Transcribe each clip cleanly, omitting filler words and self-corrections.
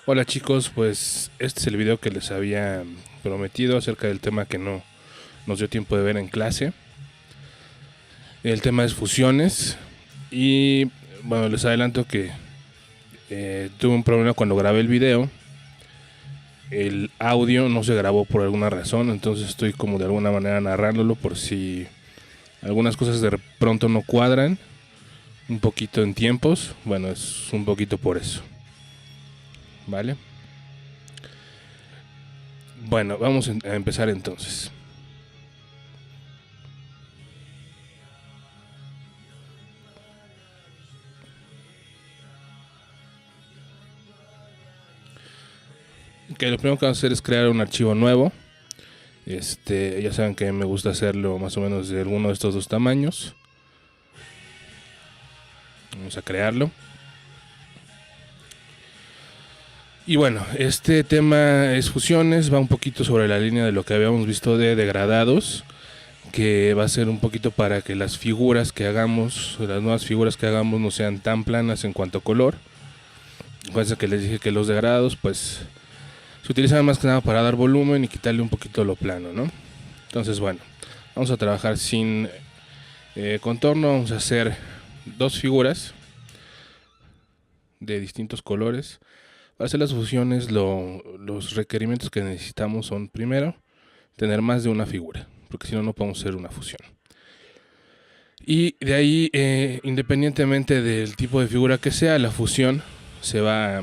Hola chicos, pues este es el video que les había prometido acerca del tema que no nos dio tiempo de ver en clase. El tema es fusiones y bueno, les adelanto que tuve un problema cuando grabé el video. El audio no se grabó por alguna razón, entonces estoy como de alguna manera narrándolo por si algunas cosas de pronto no cuadran un poquito en tiempos. Bueno, es un poquito por eso. ¿Vale? Bueno, vamos a empezar entonces. Que lo primero que vamos a hacer es crear un archivo nuevo. Ya saben que me gusta hacerlo más o menos de alguno de estos dos tamaños. Vamos a crearlo. Y bueno, este tema es fusiones, va un poquito sobre la línea de lo que habíamos visto de degradados, que va a ser un poquito para que las figuras que hagamos, las nuevas figuras que hagamos no sean tan planas en cuanto a color. Fíjense que les dije que los degradados pues se utilizan más que nada para dar volumen y quitarle un poquito lo plano, ¿no? Entonces bueno, vamos a trabajar sin contorno, vamos a hacer dos figuras de distintos colores. Para hacer las fusiones los requerimientos que necesitamos son primero tener más de una figura, porque si no, no podemos hacer una fusión. Y de ahí, independientemente del tipo de figura que sea, la fusión se va a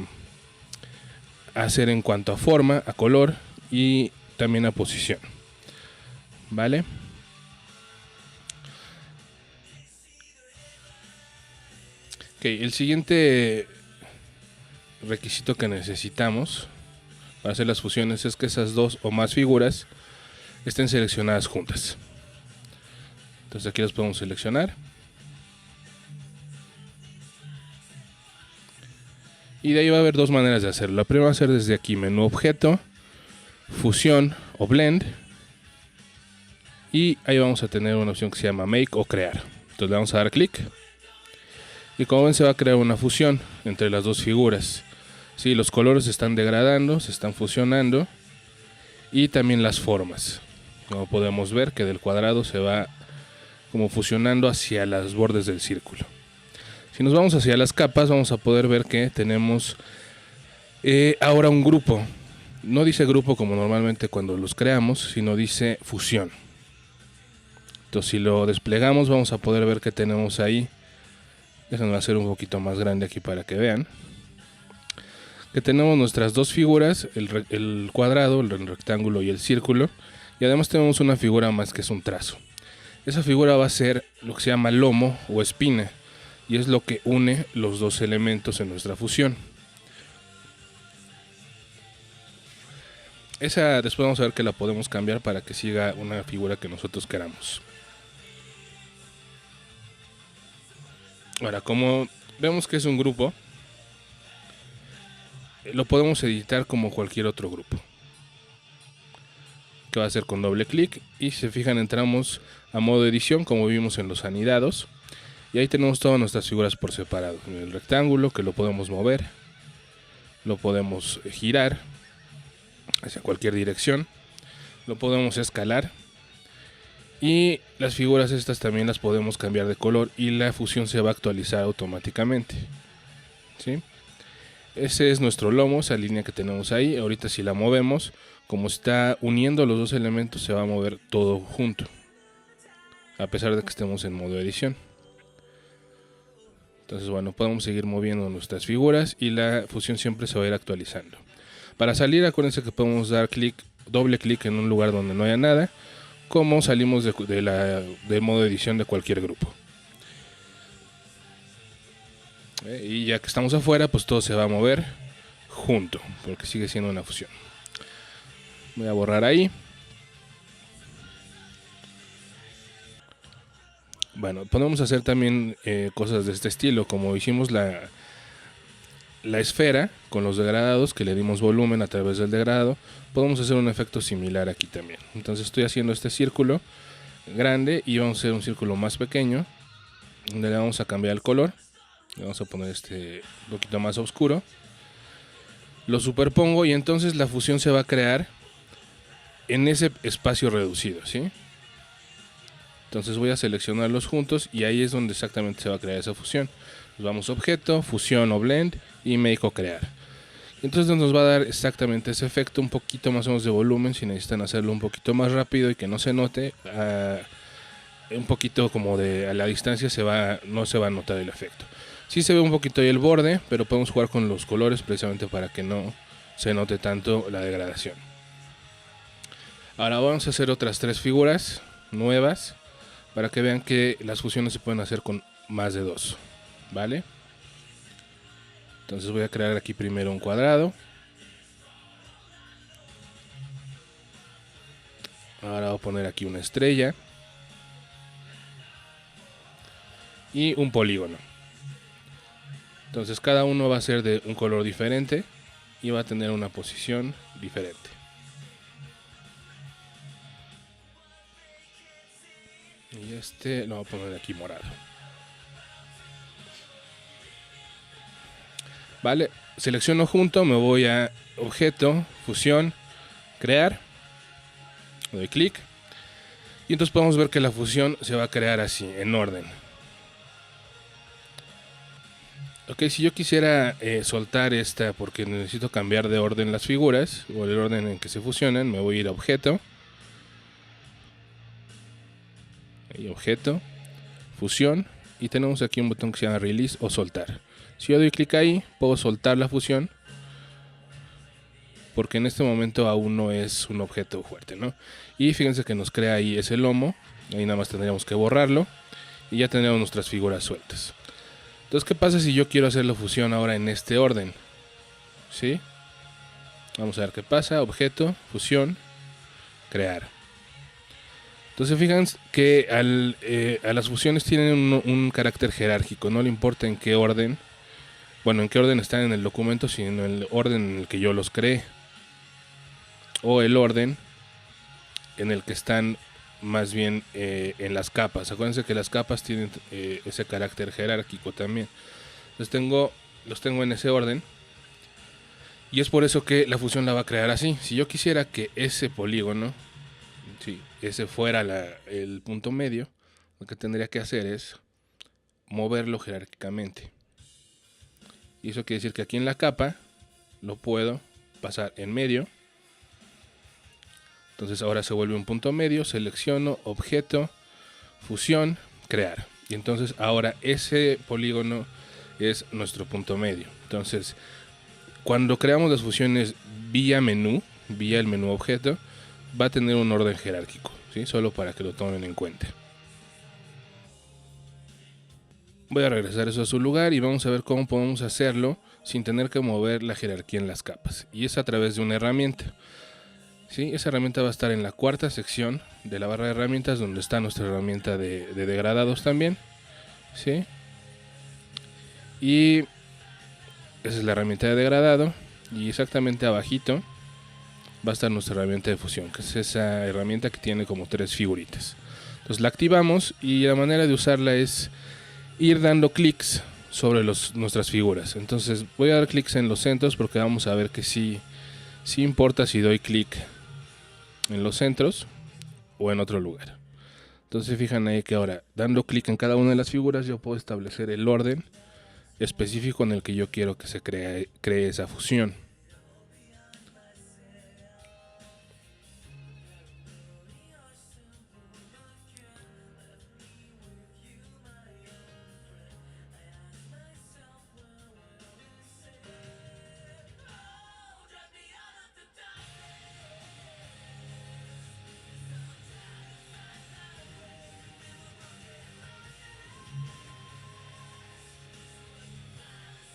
hacer en cuanto a forma, a color y también a posición. ¿Vale? Ok, el siguiente requisito que necesitamos para hacer las fusiones es que esas dos o más figuras estén seleccionadas juntas. Entonces aquí las podemos seleccionar. Y de ahí va a haber dos maneras de hacerlo. La primera va a ser desde aquí, menú objeto, fusión o blend. Y ahí vamos a tener una opción que se llama make o crear. Entonces le vamos a dar clic. Y como ven se va a crear una fusión entre las dos figuras. Sí, los colores se están degradando, se están fusionando. Y también las formas. Como podemos ver que del cuadrado se va como fusionando hacia los bordes del círculo. Si nos vamos hacia las capas vamos a poder ver que tenemos ahora un grupo. No dice grupo como normalmente cuando los creamos, sino dice fusión. Entonces si lo desplegamos vamos a poder ver que tenemos ahí. Déjenme hacer un poquito más grande aquí para que vean. Que tenemos nuestras dos figuras, el cuadrado, el rectángulo y el círculo. Y además tenemos una figura más que es un trazo. Esa figura va a ser lo que se llama lomo o espina. Y es lo que une los dos elementos en nuestra fusión. Esa después vamos a ver que la podemos cambiar para que siga una figura que nosotros queramos. Ahora, como vemos que es un grupo, lo podemos editar como cualquier otro grupo. Que va a ser con doble clic y si se fijan entramos a modo edición como vimos en los anidados. Y ahí tenemos todas nuestras figuras por separado. El rectángulo que lo podemos mover, lo podemos girar hacia cualquier dirección, lo podemos escalar y las figuras estas también las podemos cambiar de color y la fusión se va a actualizar automáticamente. ¿Sí? Ese es nuestro lomo, esa línea que tenemos ahí. Ahorita si la movemos, como está uniendo los dos elementos, se va a mover todo junto, a pesar de que estemos en modo edición. Entonces bueno, podemos seguir moviendo nuestras figuras y la fusión siempre se va a ir actualizando. Para salir, acuérdense que podemos dar doble clic en un lugar donde no haya nada, como salimos del modo edición de cualquier grupo. Y ya que estamos afuera, pues todo se va a mover junto, porque sigue siendo una fusión. Voy a borrar ahí. Bueno, podemos hacer también cosas de este estilo, como hicimos la esfera con los degradados, que le dimos volumen a través del degradado. Podemos hacer un efecto similar aquí también. Entonces estoy haciendo este círculo grande y vamos a hacer un círculo más pequeño, donde le vamos a cambiar el color. Le vamos a poner este un poquito más oscuro. lo superpongo y entonces la fusión se va a crear en ese espacio reducido, ¿sí? Entonces voy a seleccionarlos juntos y ahí es donde exactamente se va a crear esa fusión. Nos vamos a objeto, fusión o blend y make o crear. Entonces nos va a dar exactamente ese efecto, un poquito más o menos de volumen, si necesitan hacerlo un poquito más rápido y que no se note, un poquito como a la distancia no se va a notar el efecto. Sí se ve un poquito ahí el borde, pero podemos jugar con los colores precisamente para que no se note tanto la degradación. Ahora vamos a hacer otras 3 figuras nuevas para que vean que las fusiones se pueden hacer con más de 2, ¿vale? Entonces voy a crear aquí primero un cuadrado. Ahora voy a poner aquí una estrella. Y un polígono. Entonces cada uno va a ser de un color diferente y va a tener una posición diferente. Y este lo voy a poner aquí morado. Vale, selecciono junto, me voy a objeto, fusión, crear. Le doy clic. Y entonces podemos ver que la fusión se va a crear así, en orden. Ok, si yo quisiera soltar esta porque necesito cambiar de orden las figuras, o el orden en que se fusionan, me voy a ir a objeto. Y objeto, fusión, y tenemos aquí un botón que se llama release o soltar. Si yo doy clic ahí, puedo soltar la fusión, porque en este momento aún no es un objeto fuerte, ¿no? Y fíjense que nos crea ahí ese lomo, ahí nada más tendríamos que borrarlo, y ya tendríamos nuestras figuras sueltas. Entonces, ¿qué pasa si yo quiero hacer la fusión ahora en este orden? ¿Sí? Vamos a ver qué pasa, objeto, fusión, crear. Entonces fíjense que a las fusiones tienen un carácter jerárquico, no le importa en qué orden, bueno, en qué orden están en el documento, sino en el orden en el que yo los creé, o el orden en el que están más bien en las capas. Acuérdense que las capas tienen ese carácter jerárquico también. Entonces los tengo en ese orden. Y es por eso que la fusión la va a crear así. Si yo quisiera que ese polígono, si ese fuera el punto medio, lo que tendría que hacer es moverlo jerárquicamente. Y eso quiere decir que aquí en la capa lo puedo pasar en medio. Entonces ahora se vuelve un punto medio, selecciono, objeto, fusión, crear. Y entonces ahora ese polígono es nuestro punto medio. Entonces, cuando creamos las fusiones vía el menú objeto, va a tener un orden jerárquico, ¿sí? Solo para que lo tomen en cuenta. Voy a regresar eso a su lugar y vamos a ver cómo podemos hacerlo sin tener que mover la jerarquía en las capas. Y es a través de una herramienta. ¿Sí? Esa herramienta va a estar en la cuarta sección de la barra de herramientas, donde está nuestra herramienta de degradados también. ¿Sí? Y esa es la herramienta de degradado. Y exactamente abajito va a estar nuestra herramienta de fusión, que es esa herramienta que tiene como 3 figuritas. Entonces la activamos y la manera de usarla es ir dando clics sobre nuestras figuras. Entonces voy a dar clics en los centros porque vamos a ver que sí importa si doy clic en los centros o en otro lugar. Entonces fijan ahí que ahora dando clic en cada una de las figuras yo puedo establecer el orden específico en el que yo quiero que se cree esa fusión.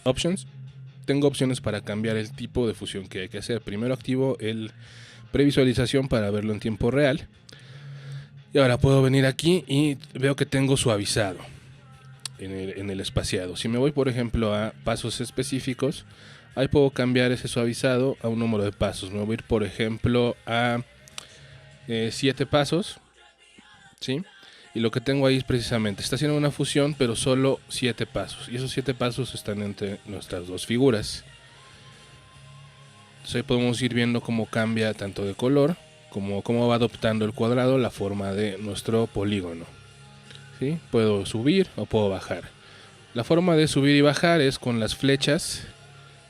Options. Tengo opciones para cambiar el tipo de fusión que hay que hacer. Primero activo el previsualización para verlo en tiempo real. Y ahora puedo venir aquí y veo que tengo suavizado en el espaciado. Si me voy por ejemplo a pasos específicos, ahí puedo cambiar ese suavizado a un número de pasos. Me voy a ir por ejemplo a 7 pasos. ¿Sí? Y lo que tengo ahí es precisamente, está haciendo una fusión, pero solo 7 pasos. Y esos 7 pasos están entre nuestras dos figuras. Entonces ahí podemos ir viendo cómo cambia tanto de color como cómo va adoptando el cuadrado la forma de nuestro polígono. ¿Sí? Puedo subir o puedo bajar. La forma de subir y bajar es con las flechas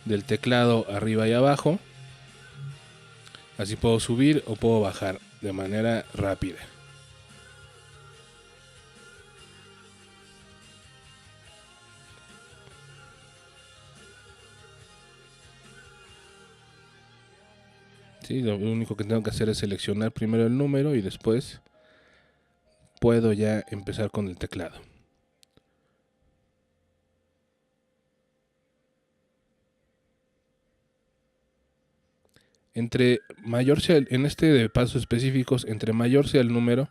del teclado arriba y abajo. Así puedo subir o puedo bajar de manera rápida. Sí, lo único que tengo que hacer es seleccionar primero el número y después puedo ya empezar con el teclado. Entre mayor sea en este de pasos específicos, entre mayor sea el número,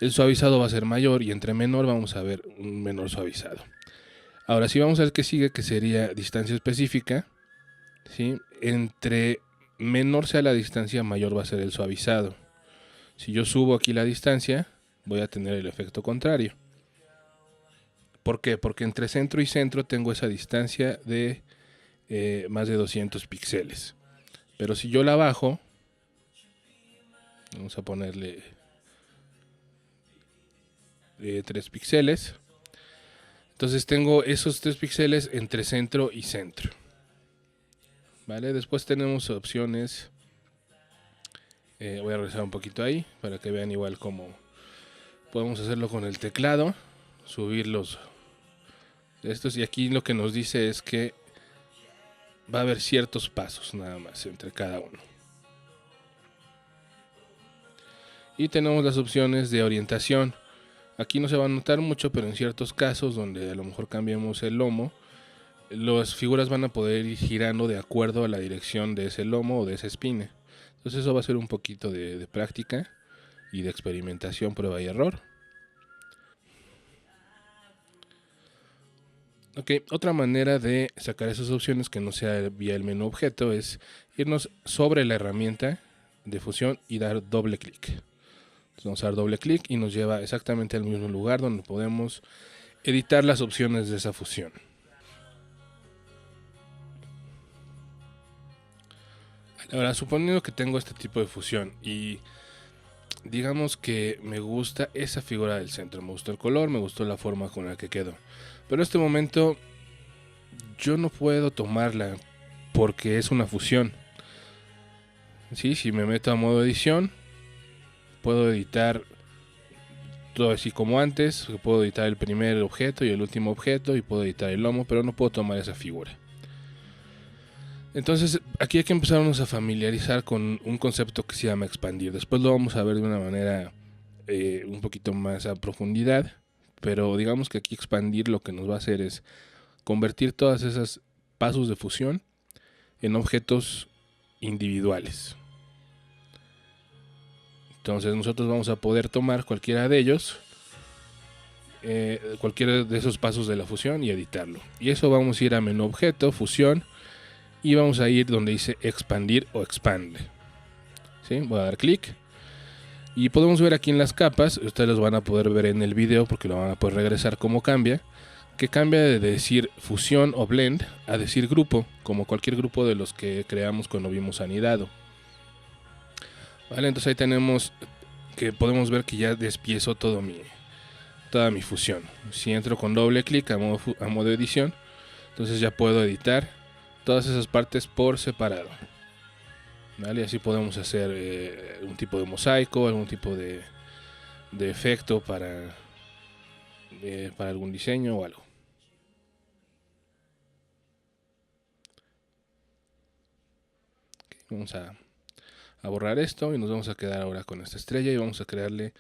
el suavizado va a ser mayor, y entre menor vamos a ver un menor suavizado. Ahora sí vamos a ver qué sigue, que sería distancia específica. ¿Sí? Entre menor sea la distancia, mayor va a ser el suavizado. Si yo subo aquí la distancia, voy a tener el efecto contrario. ¿Por qué? Porque entre centro y centro tengo esa distancia de más de 200 píxeles. Pero si yo la bajo, vamos a ponerle 3 píxeles. Entonces tengo esos 3 píxeles entre centro y centro. ¿Vale? Después tenemos opciones. Voy a regresar un poquito ahí para que vean igual cómo podemos hacerlo con el teclado. Subir los estos, y aquí lo que nos dice es que va a haber ciertos pasos nada más entre cada uno. Y tenemos las opciones de orientación. Aquí no se va a notar mucho, pero en ciertos casos donde a lo mejor cambiemos el lomo, las figuras van a poder ir girando de acuerdo a la dirección de ese lomo o de esa espina. Entonces eso va a ser un poquito de práctica y de experimentación, prueba y error. Ok, otra manera de sacar esas opciones que no sea vía el menú objeto es irnos sobre la herramienta de fusión y dar doble clic. Entonces vamos a dar doble clic y nos lleva exactamente al mismo lugar donde podemos editar las opciones de esa fusión. Ahora, suponiendo que tengo este tipo de fusión y digamos que me gusta esa figura del centro, me gustó el color, me gustó la forma con la que quedó, pero en este momento yo no puedo tomarla porque es una fusión. ¿Sí? Si me meto a modo edición, puedo editar todo así como antes, puedo editar el primer objeto y el último objeto, y puedo editar el lomo, pero no puedo tomar esa figura. Entonces aquí hay que empezarnos a familiarizar con un concepto que se llama expandir. Después lo vamos a ver de una manera un poquito más a profundidad, pero digamos que aquí expandir lo que nos va a hacer es convertir todas esas pasos de fusión en objetos individuales. Entonces nosotros vamos a poder tomar cualquiera de ellos, cualquiera de esos pasos de la fusión, y editarlo. Y eso vamos a ir a menú objeto, fusión, y vamos a ir donde dice expandir o expande. ¿Sí? Voy a dar clic. Y podemos ver aquí en las capas, ustedes los van a poder ver en el video porque lo van a poder regresar cómo cambia. Que cambia de decir fusión o blend a decir grupo, como cualquier grupo de los que creamos cuando vimos anidado. Vale, entonces ahí tenemos que podemos ver que ya despiezo toda mi fusión. Si entro con doble clic a modo edición, entonces ya puedo editar todas esas partes por separado. ¿Vale? Así podemos hacer un tipo de mosaico, algún tipo de efecto para algún diseño o algo. Okay, vamos a borrar esto y nos vamos a quedar ahora con esta estrella, y vamos a crearle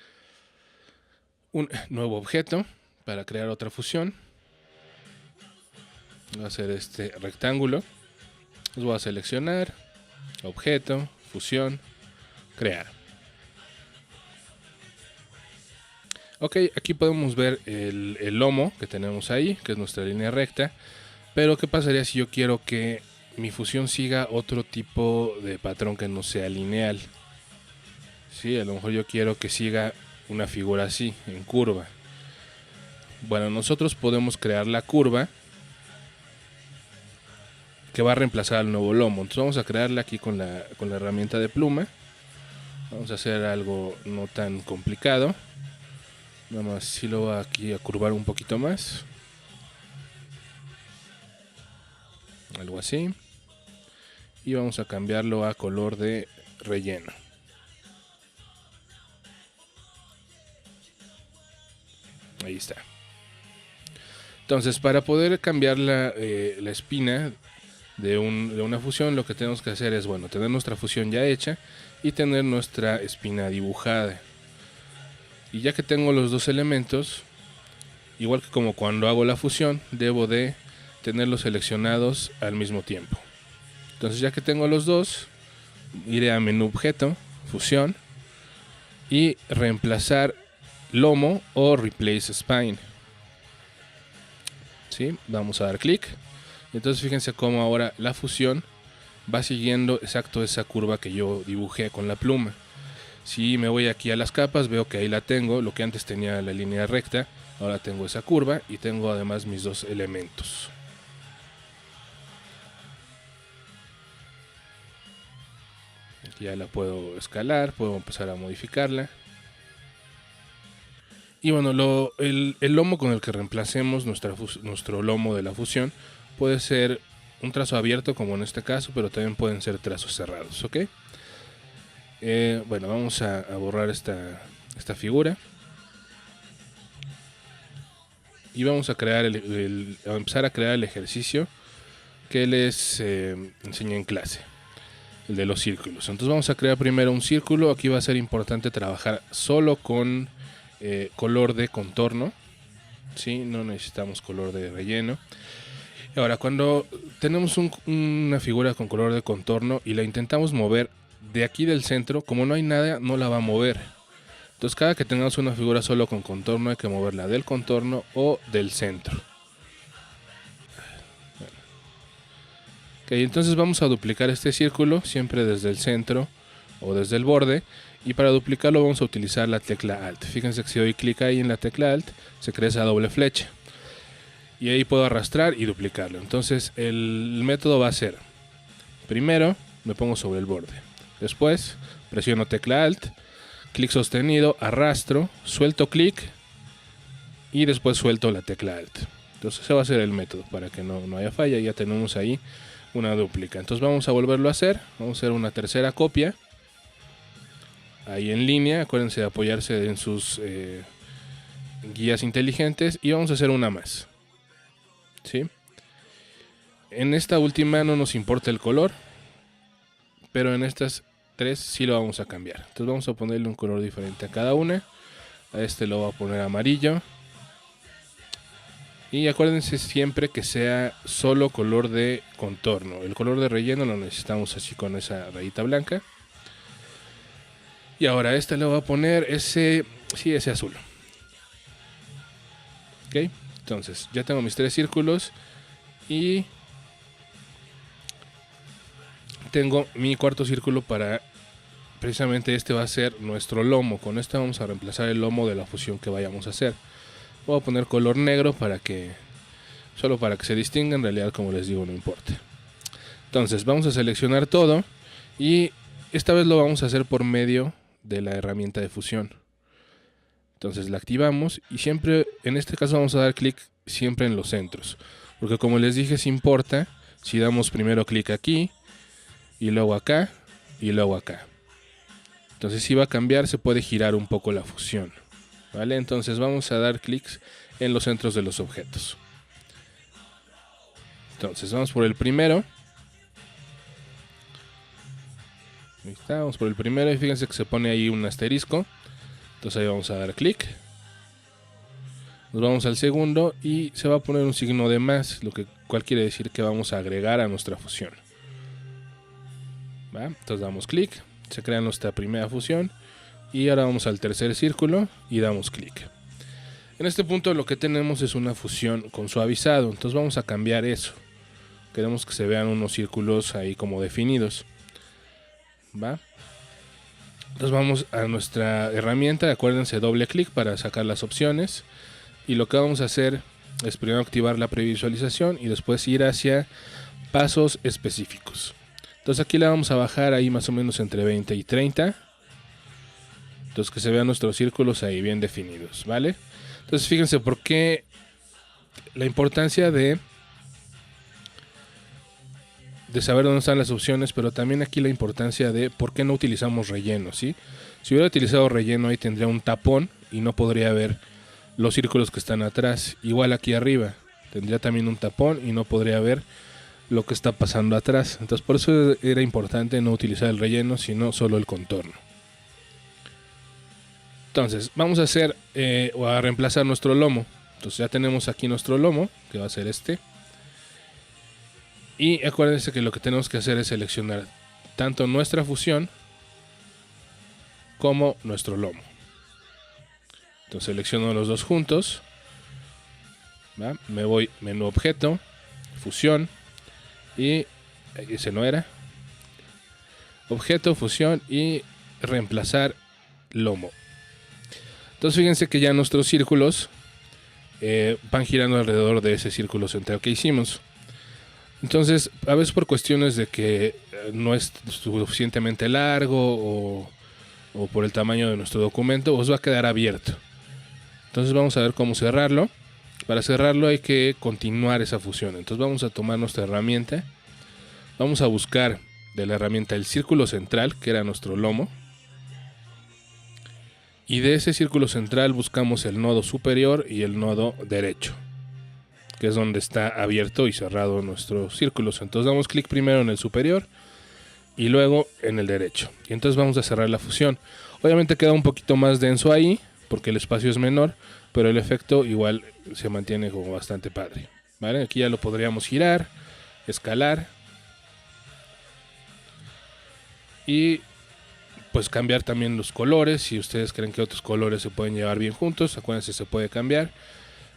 un nuevo objeto para crear otra fusión. Voy a hacer este rectángulo. Los voy a seleccionar, objeto, fusión, crear. Ok, aquí podemos ver el lomo que tenemos ahí, que es nuestra línea recta. Pero ¿qué pasaría si yo quiero que mi fusión siga otro tipo de patrón que no sea lineal? Sí, a lo mejor yo quiero que siga una figura así, en curva. Bueno, nosotros podemos crear la curva que va a reemplazar al nuevo lomo. Entonces vamos a crearla aquí con la herramienta de pluma. Vamos a hacer algo no tan complicado. Nada más si lo voy aquí a curvar un poquito más. Algo así. Y vamos a cambiarlo a color de relleno. Ahí está. Entonces, para poder cambiar la espina de una fusión, lo que tenemos que hacer es, bueno, tener nuestra fusión ya hecha y tener nuestra espina dibujada. Y ya que tengo los dos elementos, igual que como cuando hago la fusión, debo de tenerlos seleccionados al mismo tiempo. Entonces, ya que tengo los dos, iré a menú objeto, fusión, y reemplazar lomo o replace spine. ¿Sí? Vamos a dar clic. Entonces fíjense cómo ahora la fusión va siguiendo exacto esa curva que yo dibujé con la pluma. Si me voy aquí a las capas, veo que ahí la tengo. Lo que antes tenía la línea recta, ahora tengo esa curva y tengo además mis dos elementos. Aquí ya la puedo escalar, puedo empezar a modificarla. Y bueno, el lomo con el que reemplacemos nuestro lomo de la fusión puede ser un trazo abierto, como en este caso, pero también pueden ser trazos cerrados, ¿ok? Bueno, vamos a borrar esta figura. Y vamos a crear a empezar a crear el ejercicio que les enseñé en clase, el de los círculos. Entonces vamos a crear primero un círculo. Aquí va a ser importante trabajar solo con color de contorno, ¿sí? No necesitamos color de relleno. Ahora, cuando tenemos una figura con color de contorno y la intentamos mover de aquí del centro, como no hay nada, no la va a mover. Entonces, cada que tengamos una figura solo con contorno, hay que moverla del contorno o del centro. Ok, entonces vamos a duplicar este círculo, siempre desde el centro o desde el borde. Y para duplicarlo vamos a utilizar la tecla Alt. Fíjense que si doy clic ahí en la tecla Alt, se crea esa doble flecha. Y ahí puedo arrastrar y duplicarlo. Entonces el método va a ser: primero me pongo sobre el borde. Después presiono tecla Alt, clic sostenido, arrastro, suelto clic y después suelto la tecla Alt. Entonces ese va a ser el método para que no haya falla. Ya tenemos ahí una dúplica. Entonces vamos a volverlo a hacer. Vamos a hacer una tercera copia. Ahí en línea, acuérdense de apoyarse en sus guías inteligentes. Y vamos a hacer una más, ¿sí? En esta última no nos importa el color, pero en estas tres sí lo vamos a cambiar. Entonces vamos a ponerle un color diferente a cada una. A este lo voy a poner amarillo. Y acuérdense siempre que sea solo color de contorno. El color de relleno lo necesitamos así con esa rayita blanca. Y ahora a este le voy a poner ese azul. Ok, entonces ya tengo mis tres círculos. Y tengo mi cuarto círculo para... Precisamente este va a ser nuestro lomo. Con este vamos a reemplazar el lomo de la fusión que vayamos a hacer. Voy a poner color negro solo para que se distinga. En realidad, como les digo, no importa. Entonces vamos a seleccionar todo. Y esta vez lo vamos a hacer por medio de la herramienta de fusión. Entonces la activamos y siempre, en este caso vamos a dar clic siempre en los centros, porque como les dije, se importa si damos primero clic aquí y luego acá y luego acá. Entonces si va a cambiar, se puede girar un poco la fusión, ¿vale? Entonces vamos a dar clics en los centros de los objetos. Entonces vamos por el primero. Ahí está, vamos por el primero y fíjense que se pone ahí un asterisco. Entonces ahí vamos a dar clic. Nos vamos al segundo y se va a poner un signo de más, cual quiere decir que vamos a agregar a nuestra fusión. ¿Va? Entonces damos clic, se crea nuestra primera fusión y ahora vamos al tercer círculo y damos clic. En este punto lo que tenemos es una fusión con suavizado, entonces vamos a cambiar eso. Queremos que se vean unos círculos ahí como definidos. ¿Va? Entonces vamos a nuestra herramienta, acuérdense, doble clic para sacar las opciones. Y lo que vamos a hacer es primero activar la previsualización y después ir hacia pasos específicos. Entonces aquí le vamos a bajar ahí más o menos entre 20 y 30. Entonces que se vean nuestros círculos ahí bien definidos, ¿vale? Entonces fíjense por qué la importancia de saber dónde están las opciones, pero también aquí la importancia de por qué no utilizamos relleno, ¿sí? Si hubiera utilizado relleno ahí tendría un tapón y no podría ver los círculos que están atrás. Igual aquí arriba tendría también un tapón y no podría ver lo que está pasando atrás. Entonces por eso era importante no utilizar el relleno, sino solo el contorno. Entonces vamos a hacer o a reemplazar nuestro lomo. Entonces ya tenemos aquí nuestro lomo, que va a ser este. Y acuérdense que lo que tenemos que hacer es seleccionar tanto nuestra fusión como nuestro lomo. Entonces selecciono los dos juntos. ¿Va? Me voy menú objeto, fusión y ese no era. Objeto, fusión y reemplazar lomo. Entonces fíjense que ya nuestros círculos van girando alrededor de ese círculo central que hicimos. Entonces, a veces por cuestiones de que no es suficientemente largo o por el tamaño de nuestro documento, os va a quedar abierto. Entonces vamos a ver cómo cerrarlo. Para cerrarlo hay que continuar esa fusión. Entonces vamos a tomar nuestra herramienta. Vamos a buscar de la herramienta el círculo central, que era nuestro lomo. Y de ese círculo central buscamos el nodo superior y el nodo derecho, que es donde está abierto y cerrado nuestros círculos. Entonces damos clic primero en el superior y luego en el derecho. Y entonces vamos a cerrar la fusión. Obviamente queda un poquito más denso ahí, porque el espacio es menor, pero el efecto igual se mantiene como bastante padre. ¿Vale? Aquí ya lo podríamos girar, escalar y pues cambiar también los colores. Si ustedes creen que otros colores se pueden llevar bien juntos, acuérdense, se puede cambiar.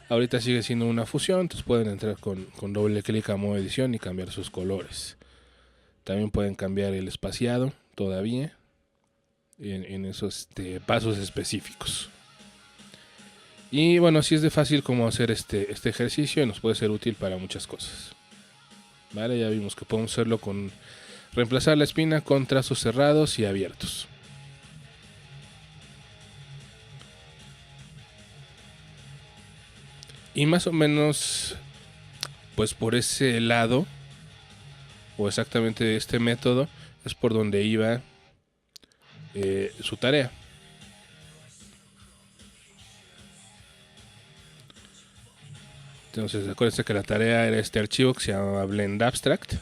Ahorita sigue siendo una fusión, entonces pueden entrar con doble clic a modo edición y cambiar sus colores. También pueden cambiar el espaciado todavía en esos pasos específicos. Y bueno, así es de fácil como hacer este ejercicio y nos puede ser útil para muchas cosas. Vale, ya vimos que podemos hacerlo con reemplazar la espina con trazos cerrados y abiertos. Y más o menos, pues por ese lado, o exactamente este método, es por donde iba su tarea. Entonces acuérdense que la tarea era este archivo que se llama Blend Abstract.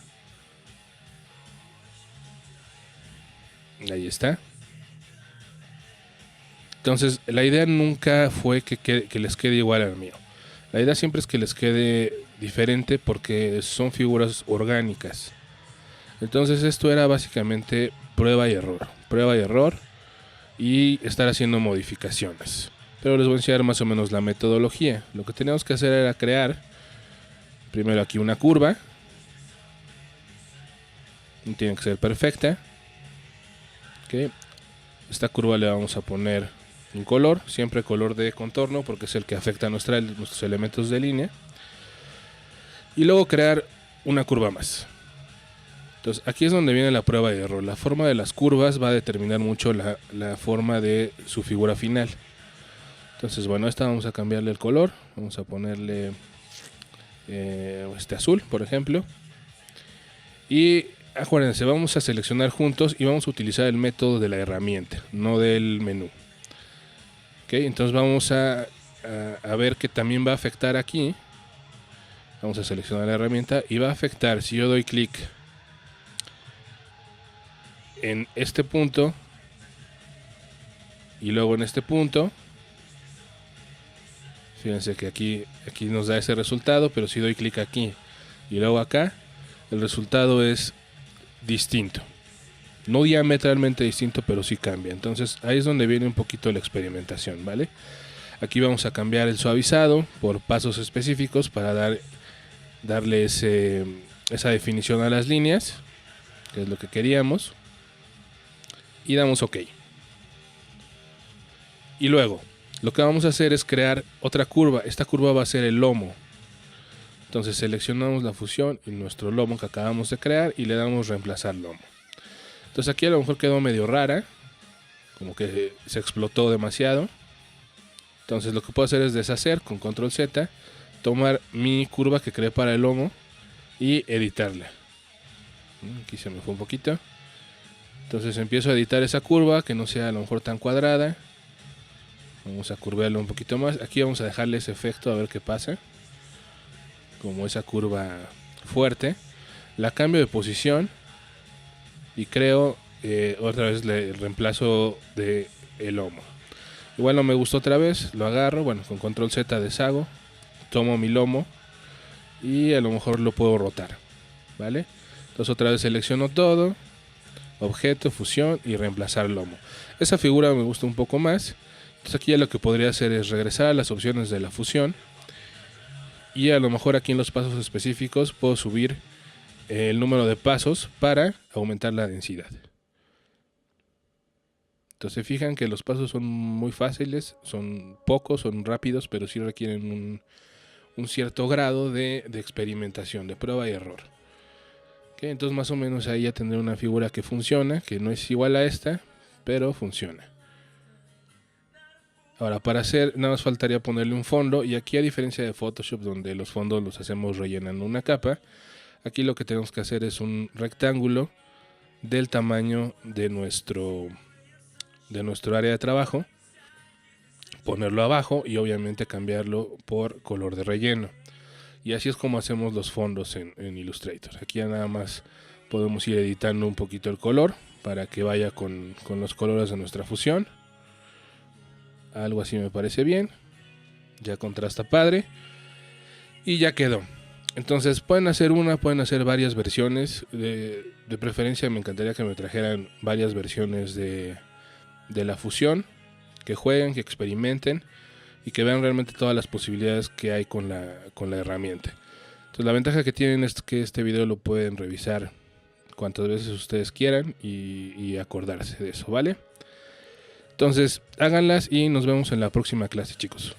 Ahí está. Entonces la idea nunca fue que les quede igual al mío. La idea siempre es que les quede diferente porque son figuras orgánicas. Entonces esto era básicamente prueba y error y estar haciendo modificaciones. Pero les voy a enseñar más o menos la metodología. Lo que teníamos que hacer era crear primero aquí una curva. No tiene que ser perfecta. Okay. Esta curva le vamos a poner un color, siempre color de contorno porque es el que afecta a nuestros elementos de línea. Y luego crear una curva más. Entonces aquí es donde viene la prueba de error. La forma de las curvas va a determinar mucho la forma de su figura final. Entonces bueno, esta vamos a cambiarle el color. Vamos a ponerle este azul, por ejemplo. Y acuérdense, vamos a seleccionar juntos y vamos a utilizar el método de la herramienta, no del menú. Okay, entonces vamos a ver que también va a afectar aquí. Vamos a seleccionar la herramienta y va a afectar si yo doy clic en este punto y luego en este punto. Fíjense que aquí nos da ese resultado, pero si doy clic aquí y luego acá, el resultado es distinto. No diametralmente distinto, pero sí cambia. Entonces ahí es donde viene un poquito la experimentación, ¿vale? Aquí vamos a cambiar el suavizado por pasos específicos para darle esa definición a las líneas, que es lo que queríamos. Y damos OK. Y luego, lo que vamos a hacer es crear otra curva. Esta curva va a ser el lomo. Entonces seleccionamos la fusión y nuestro lomo que acabamos de crear y le damos reemplazar lomo. Entonces aquí a lo mejor quedó medio rara, como que se explotó demasiado. Entonces lo que puedo hacer es deshacer con control Z, tomar mi curva que creé para el lomo y editarla. Aquí se me fue un poquito. Entonces empiezo a editar esa curva que no sea a lo mejor tan cuadrada. Vamos a curvearlo un poquito más. Aquí vamos a dejarle ese efecto a ver qué pasa. Como esa curva fuerte. La cambio de posición y creo otra vez el reemplazo de el lomo. Igual no me gustó otra vez, lo agarro, bueno, con control Z deshago, tomo mi lomo y a lo mejor lo puedo rotar, ¿vale? Entonces otra vez selecciono todo, objeto, fusión y reemplazar lomo. Esa figura me gusta un poco más. Entonces aquí ya lo que podría hacer es regresar a las opciones de la fusión y a lo mejor aquí en los pasos específicos puedo subir el número de pasos para aumentar la densidad. Entonces fijan que los pasos son muy fáciles, son pocos, son rápidos, pero sí requieren un cierto grado de experimentación, de prueba y error. ¿Okay? Entonces más o menos ahí ya tendré una figura que funciona, que no es igual a esta, pero funciona. Ahora para hacer nada más faltaría ponerle un fondo, y aquí a diferencia de Photoshop donde los fondos los hacemos rellenando una capa, aquí lo que tenemos que hacer es un rectángulo del tamaño de nuestro área de trabajo, ponerlo abajo y obviamente cambiarlo por color de relleno. Y así es como hacemos los fondos en Illustrator. Aquí ya nada más podemos ir editando un poquito el color para que vaya con los colores de nuestra fusión. Algo así me parece bien. Ya contrasta padre. Y ya quedó. Entonces pueden hacer pueden hacer varias versiones. De preferencia me encantaría que me trajeran varias versiones de la fusión, que jueguen, que experimenten y que vean realmente todas las posibilidades que hay con la herramienta. Entonces la ventaja que tienen es que este video lo pueden revisar cuantas veces ustedes quieran y acordarse de eso, ¿vale? Entonces háganlas y nos vemos en la próxima clase, chicos.